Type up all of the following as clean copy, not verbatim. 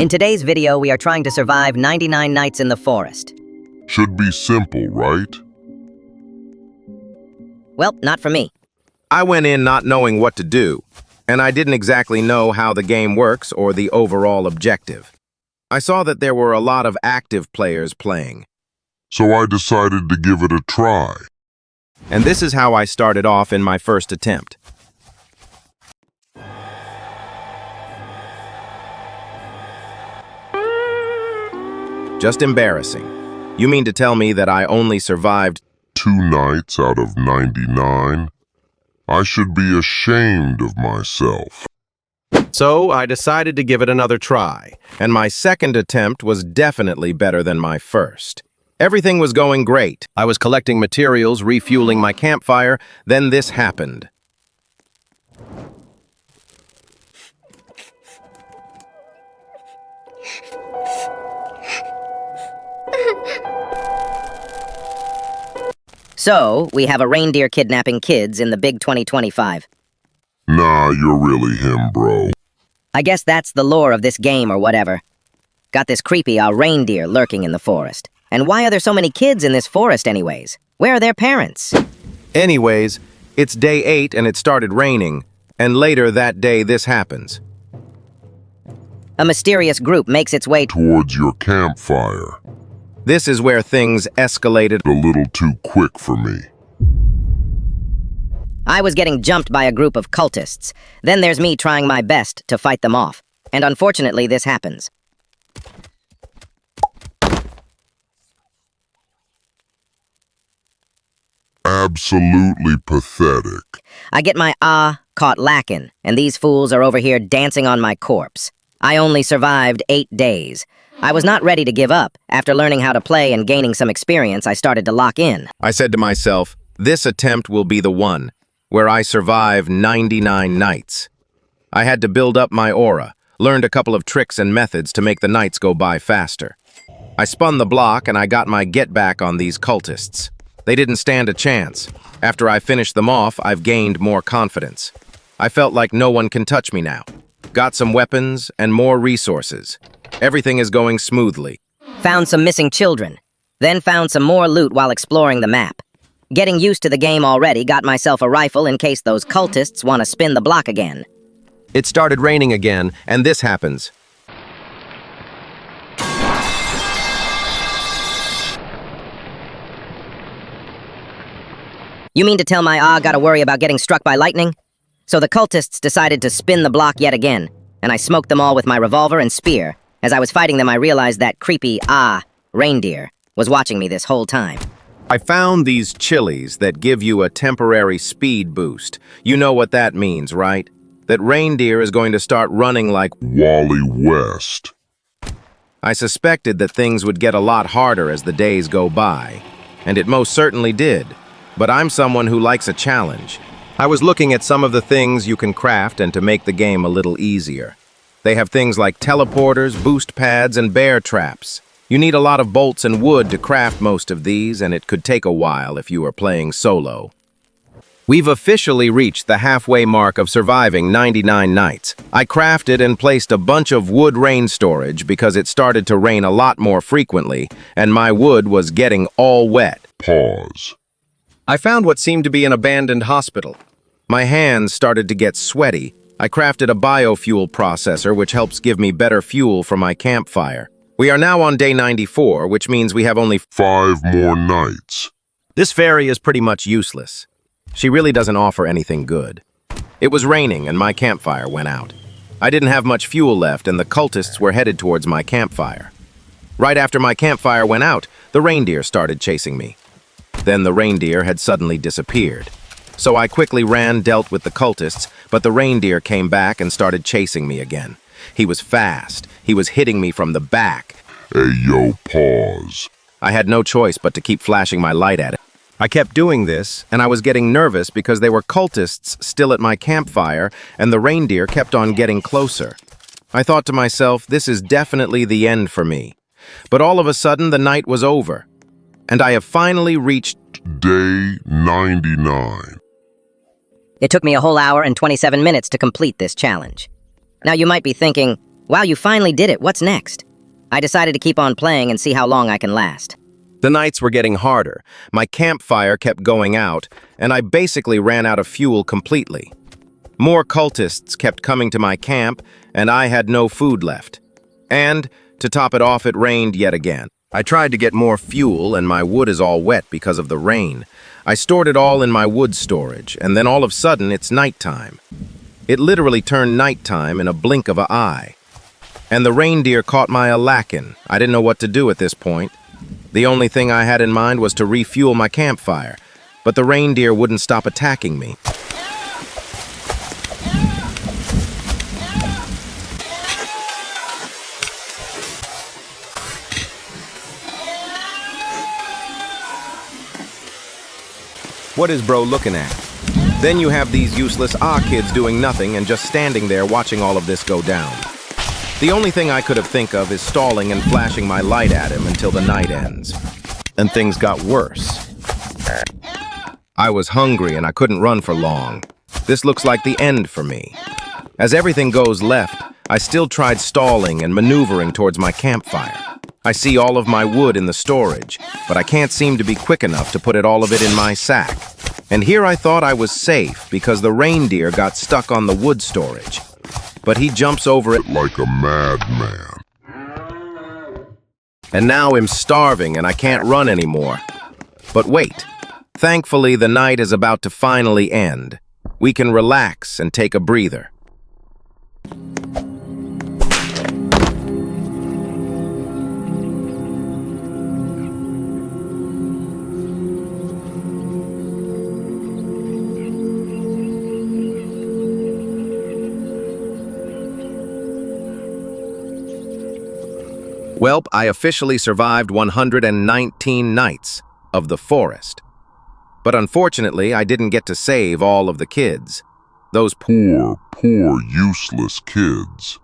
In today's video, we are trying to survive 99 nights in the forest. Should be simple, right? Well, not for me. I went in not knowing what to do, and I didn't exactly know how the game works or the overall objective. I saw that there were a lot of active players playing, So I decided to give it a try. and this is how I started off in my first attempt. Just embarrassing. You mean to tell me that I only survived 2 nights out of 99? I should be ashamed of myself. So I decided to give it another try, and my second attempt was definitely better than my first. Everything was going great. I was collecting materials, refueling my campfire, then this happened. So, we have a reindeer kidnapping kids in the big 2025. Nah, you're really him, bro. I guess that's the lore of this game or whatever. Got this creepy reindeer lurking in the forest. And why are there so many kids in this forest anyways? Where are their parents? Anyways, it's day 8 and it started raining, and later that day this happens. A mysterious group makes its way Towards your campfire. This is where things escalated. A little too quick for me. I was getting jumped by a group of cultists. Then there's me trying my best to fight them off. And unfortunately, this happens. Absolutely pathetic. I get my caught lacking, and these fools are over here dancing on my corpse. I only survived 8 days. I was not ready to give up. After learning how to play and gaining some experience, I started to lock in. I said to myself, this attempt will be the one, where I survive 99 nights. I had to build up my aura, learned a couple of tricks and methods to make the nights go by faster. I spun the block and I got my get back on these cultists. They didn't stand a chance. After I finished them off, I've gained more confidence. I felt like no one can touch me now. Got some weapons and more resources. Everything is going smoothly. Found some missing children. Then found some more loot while exploring the map. Getting used to the game already, got myself a rifle in case those cultists want to spin the block again. It started raining again, and this happens. You mean to tell my gotta worry about getting struck by lightning? So the cultists decided to spin the block yet again, and I smoked them all with my revolver and spear. As I was fighting them, I realized that creepy reindeer was watching me this whole time. I found these chilies that give you a temporary speed boost. You know what that means, right? That reindeer is going to start running like Wally West. I suspected that things would get a lot harder as the days go by, and it most certainly did. But I'm someone who likes a challenge. I was looking at some of the things you can craft and to make the game a little easier. They have things like teleporters, boost pads, and bear traps. You need a lot of bolts and wood to craft most of these, and it could take a while if you are playing solo. We've officially reached the halfway mark of surviving 99 nights. I crafted and placed a bunch of wood rain storage because it started to rain a lot more frequently, and my wood was getting all wet. Pause. I found what seemed to be an abandoned hospital. My hands started to get sweaty. I crafted a biofuel processor which helps give me better fuel for my campfire. We are now on day 94, which means we have only 5 more nights. This fairy is pretty much useless. She really doesn't offer anything good. It was raining and my campfire went out. I didn't have much fuel left and the cultists were headed towards my campfire. Right after my campfire went out, the reindeer started chasing me. Then the reindeer had suddenly disappeared. So I quickly dealt with the cultists, but the reindeer came back and started chasing me again. He was fast. He was hitting me from the back. Hey, yo, pause. I had no choice but to keep flashing my light at it. I kept doing this, and I was getting nervous because there were cultists still at my campfire, and the reindeer kept on getting closer. I thought to myself, this is definitely the end for me. But all of a sudden, the night was over, and I have finally reached Day 99. It took me a whole hour and 27 minutes to complete this challenge. Now you might be thinking, Wow, you finally did it. What's next? I decided to keep on playing and see how long I can last. The nights were getting harder. My campfire kept going out, and I basically ran out of fuel completely. More cultists kept coming to my camp, and I had no food left. And, to top it off, it rained yet again. I tried to get more fuel, and my wood is all wet because of the rain. I stored it all in my wood storage, and then all of a sudden, it's nighttime. It literally turned nighttime in a blink of an eye. And the reindeer caught my alacken. I didn't know what to do at this point. The only thing I had in mind was to refuel my campfire, but the reindeer wouldn't stop attacking me. What is bro looking at? Then you have these useless kids doing nothing and just standing there watching all of this go down. The only thing I could have think of is stalling and flashing my light at him until the night ends. And things got worse. I was hungry and I couldn't run for long. This looks like the end for me. As everything goes left, I still tried stalling and maneuvering towards my campfire. I see all of my wood in the storage, but I can't seem to be quick enough to put all of it in my sack. And here I thought I was safe because the reindeer got stuck on the wood storage. But he jumps over it Like a madman. and now I'm starving and I can't run anymore. But wait, thankfully the night is about to finally end. We can relax and take a breather. Welp, I officially survived 119 nights of the forest. But unfortunately, I didn't get to save all of the kids. Those Poor, useless kids.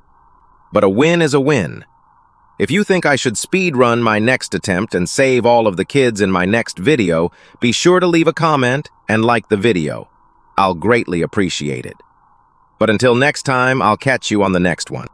But a win is a win. If you think I should speedrun my next attempt and save all of the kids in my next video, be sure to leave a comment and like the video. I'll greatly appreciate it. But until next time, I'll catch you on the next one.